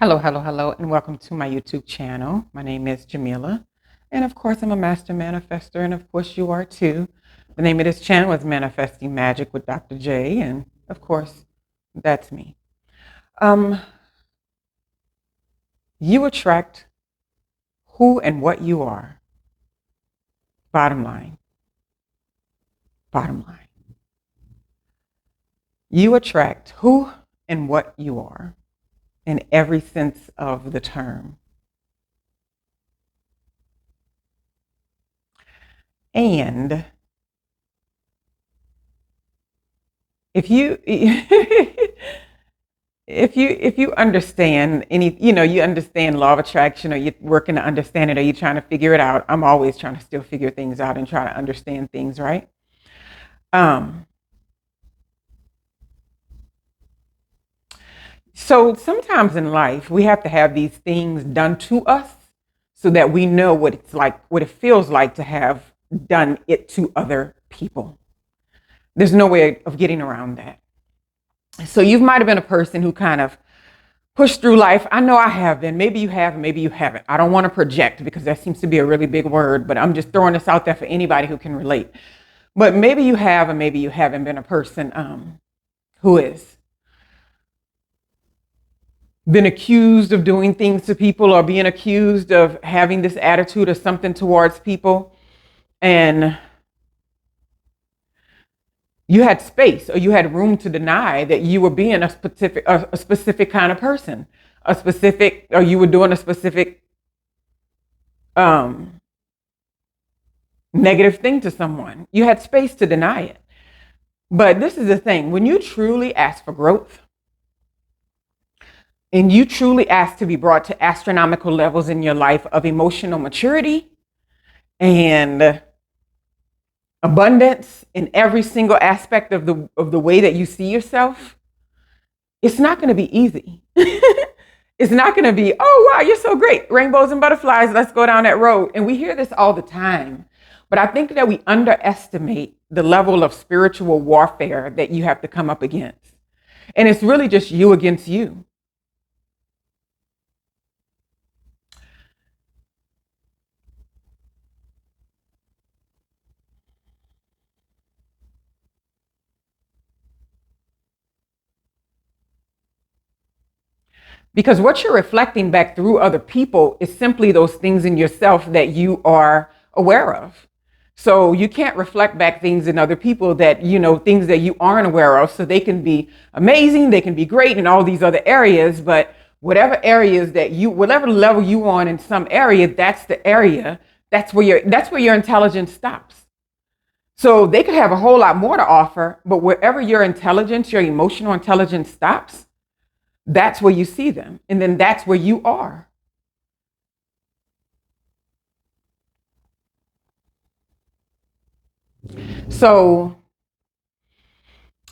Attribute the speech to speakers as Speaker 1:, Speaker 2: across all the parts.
Speaker 1: Hello, hello, hello, and welcome to my YouTube channel. My name is Jameelah, and of course, I'm a master manifester, and of course, you are too. The name of this channel is Manifesting Magic with Dr. J, and of course, that's me. Um, you attract who and what you are. Bottom line. Bottom line. You attract who and what you are in every sense of the term. And if you if you understand any, you understand law of attraction, or you're working to understand it, or you're trying to figure it out. I'm always trying to still figure things out and try to understand things, right? So sometimes in life we have to have these things done to us so that we know what it's like, what it feels like to have done it to other people. There's no way of getting around that. So you might have been a person who kind of pushed through life. I know I have been. Maybe you have, maybe you haven't. I don't want to project because that seems to be a really big word, but I'm just throwing this out there for anybody who can relate. But maybe you have, or maybe you haven't been a person who is been accused of doing things to people, or being accused of having this attitude or something towards people. And you had space, or you had room to deny that you were being a specific kind of person, or you were doing a specific negative thing to someone. You had space to deny it. But this is the thing: when you truly ask for growth, and you truly ask to be brought to astronomical levels in your life of emotional maturity and abundance in every single aspect of the way that you see yourself, it's not going to be easy. It's not going to be, oh, wow, you're so great. Rainbows and butterflies. Let's go down that road. And we hear this all the time. But I think that we underestimate the level of spiritual warfare that you have to come up against. And it's really just you against you. Because what you're reflecting back through other people is simply those things in yourself that you are aware of. So you can't reflect back things in other people that, things that you aren't aware of. So they can be amazing, they can be great in all these other areas, but whatever level you on in some area, that's the area, that's where your intelligence stops. So they could have a whole lot more to offer, but wherever your intelligence, your emotional intelligence stops, that's where you see them. And then that's where you are. So,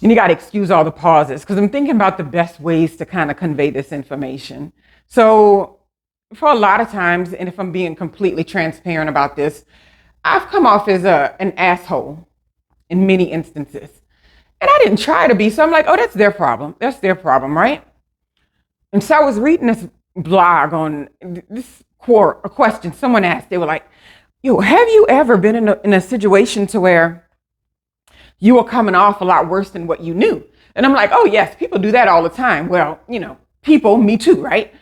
Speaker 1: and you got to excuse all the pauses because I'm thinking about the best ways to kind of convey this information. So, for a lot of times, and if I'm being completely transparent about this, I've come off as an asshole in many instances. And I didn't try to be. So I'm like, oh, that's their problem. That's their problem, right? And so I was reading this blog on a question someone asked. They were like, have you ever been in a situation to where you were coming off a lot worse than what you knew? And I'm like, oh, yes, people do that all the time. Well, people, me too, right?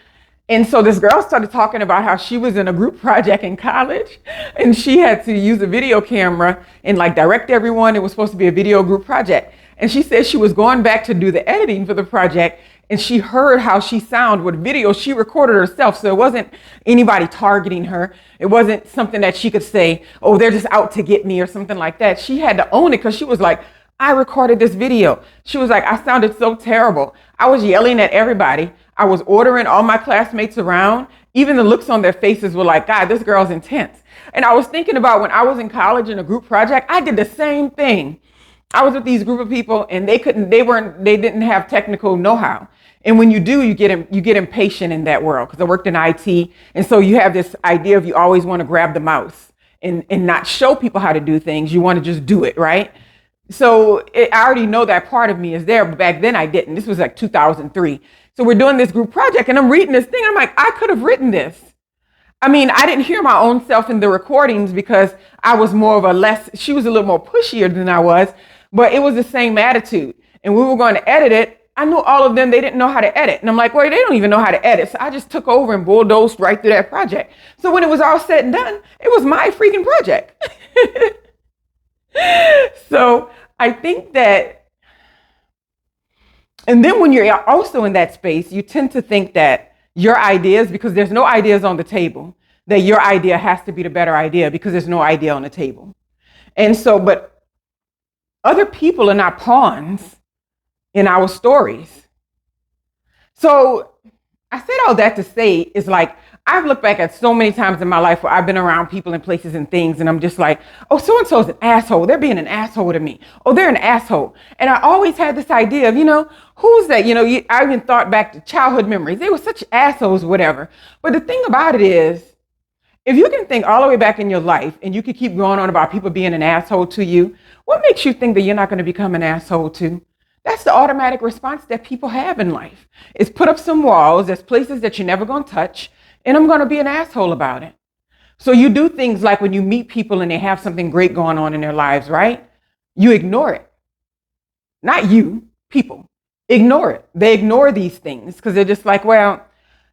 Speaker 1: And so this girl started talking about how she was in a group project in college and she had to use a video camera and direct everyone. It was supposed to be a video group project. And she said she was going back to do the editing for the project, and she heard how she sounded with video. She recorded herself, so it wasn't anybody targeting her. It wasn't something that she could say, oh, they're just out to get me or something like that. She had to own it because she was like, I recorded this video. She was like, I sounded so terrible. I was yelling at everybody. I was ordering all my classmates around. Even the looks on their faces were like, God, this girl's intense. And I was thinking about when I was in college in a group project, I did the same thing. I was with these group of people and they didn't have technical know-how. And when you do, you get impatient in that world, because I worked in IT. And so you have this idea of you always want to grab the mouse and not show people how to do things. You want to just do it, right? So I already know that part of me is there, but back then I didn't. This was like 2003. So we're doing this group project and I'm reading this thing. I'm like, I could have written this. I mean, I didn't hear my own self in the recordings because I was more of she was a little more pushier than I was, but it was the same attitude. And we were going to edit it. I knew all of them, they didn't know how to edit. And I'm like, well, they don't even know how to edit. So I just took over and bulldozed right through that project. So when it was all said and done, it was my freaking project. So I think that, and then when you're also in that space, you tend to think that your ideas, because there's no ideas on the table, that your idea has to be the better idea because there's no idea on the table. And so, but other people are not pawns in our stories. So I said all that to say is like, I've looked back at so many times in my life where I've been around people and places and things, and I'm just like, oh, so-and-so's an asshole. They're being an asshole to me. Oh, they're an asshole. And I always had this idea of, who's that? I even thought back to childhood memories. They were such assholes, whatever. But the thing about it is, if you can think all the way back in your life and you can keep going on about people being an asshole to you, what makes you think that you're not going to become an asshole too? That's the automatic response that people have in life. Is put up some walls. There's places that you're never going to touch. And I'm going to be an asshole about it. So you do things like when you meet people and they have something great going on in their lives, right? You ignore it. Not you, people. Ignore it. They ignore these things because they're just like, well,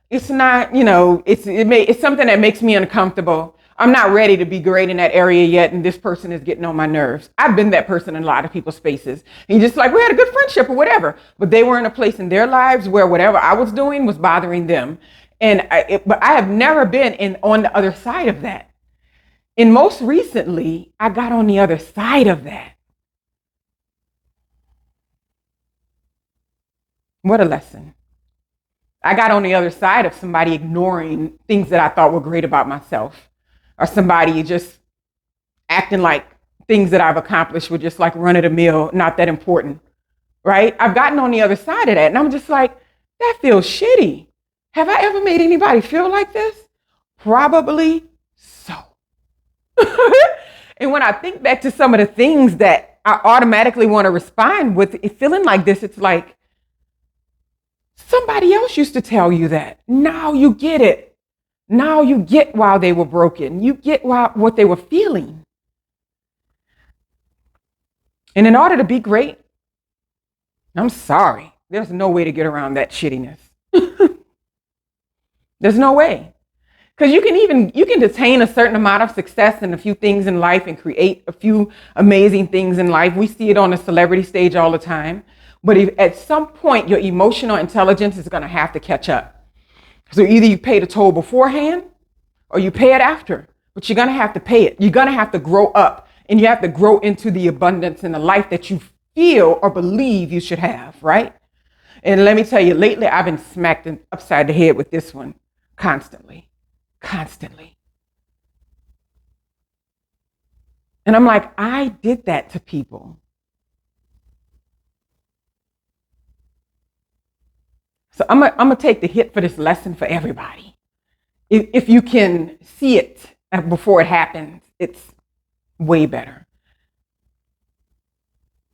Speaker 1: it's not, it's something that makes me uncomfortable. I'm not ready to be great in that area yet. And this person is getting on my nerves. I've been that person in a lot of people's spaces. And you're just like, we had a good friendship or whatever. But they were in a place in their lives where whatever I was doing was bothering them. But I have never been on the other side of that. And most recently, I got on the other side of that. What a lesson. I got on the other side of somebody ignoring things that I thought were great about myself, or somebody just acting like things that I've accomplished were just like run of the mill, not that important, right? I've gotten on the other side of that, and I'm just like, that feels shitty. Have I ever made anybody feel like this? Probably so. And when I think back to some of the things that I automatically want to respond with, feeling like this, it's like, somebody else used to tell you that. Now you get it. Now you get why they were broken. You get what they were feeling. And in order to be great, I'm sorry, there's no way to get around that shittiness. There's no way. Because you can attain a certain amount of success in a few things in life and create a few amazing things in life. We see it on the celebrity stage all the time. But if at some point your emotional intelligence is going to have to catch up. So either you pay the toll beforehand or you pay it after. But you're going to have to pay it. You're going to have to grow up, and you have to grow into the abundance and the life that you feel or believe you should have, right? And let me tell you, lately I've been smacked upside the head with this one. Constantly. And I'm like, I did that to people. So I'm gonna take the hit for this lesson for everybody. If you can see it before it happens, it's way better.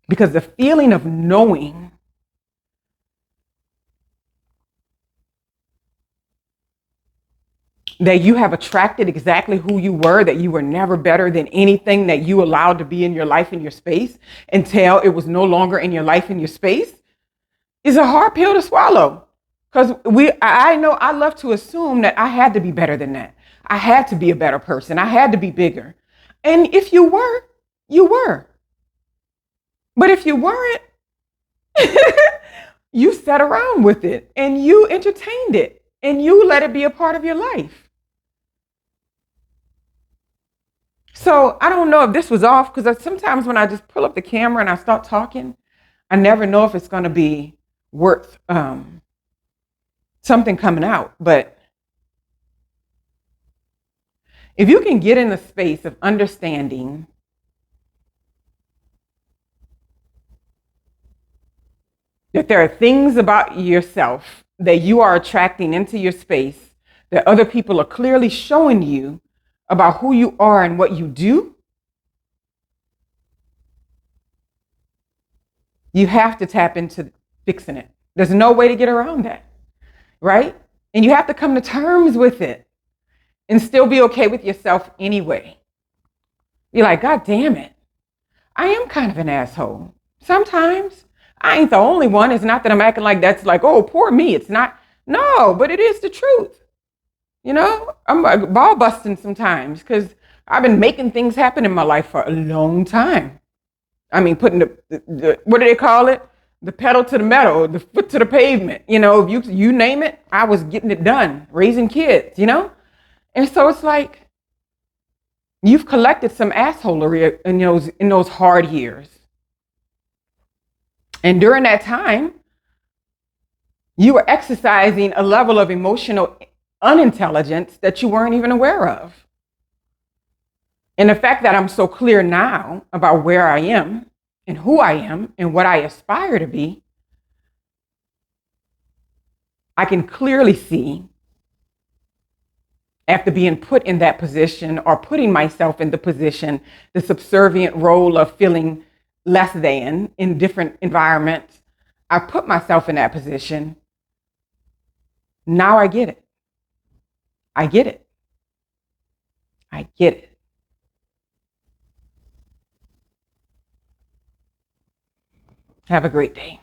Speaker 1: Because the feeling of knowing that you have attracted exactly who you were, that you were never better than anything that you allowed to be in your life and your space until it was no longer in your life and your space, is a hard pill to swallow. Because I know I love to assume that I had to be better than that. I had to be a better person. I had to be bigger. And if you were, you were. But if you weren't, you sat around with it and you entertained it and you let it be a part of your life. So I don't know if this was off, because sometimes when I just pull up the camera and I start talking, I never know if it's going to be worth something coming out. But if you can get in the space of understanding that there are things about yourself that you are attracting into your space that other people are clearly showing you about who you are and what you do, you have to tap into fixing it. There's no way to get around that. right? And you have to come to terms with it and still be okay with yourself anyway. You're like, God damn it. I am kind of an asshole. Sometimes I ain't the only one. It's not that I'm acting like that's like, oh, poor me. It's not. No, but it is the truth. You know, I'm ball busting sometimes because I've been making things happen in my life for a long time. I mean, putting the what do they call it? The pedal to the metal, the foot to the pavement. You know, if you name it, I was getting it done, raising kids, you know? And so it's like you've collected some assholery in those hard years. And during that time, you were exercising a level of emotional unintelligence that you weren't even aware of. And the fact that I'm so clear now about where I am and who I am and what I aspire to be, I can clearly see after being put in that position or putting myself in the position, the subservient role of feeling less than in different environments. I put myself in that position. Now I get it. I get it. I get it. Have a great day.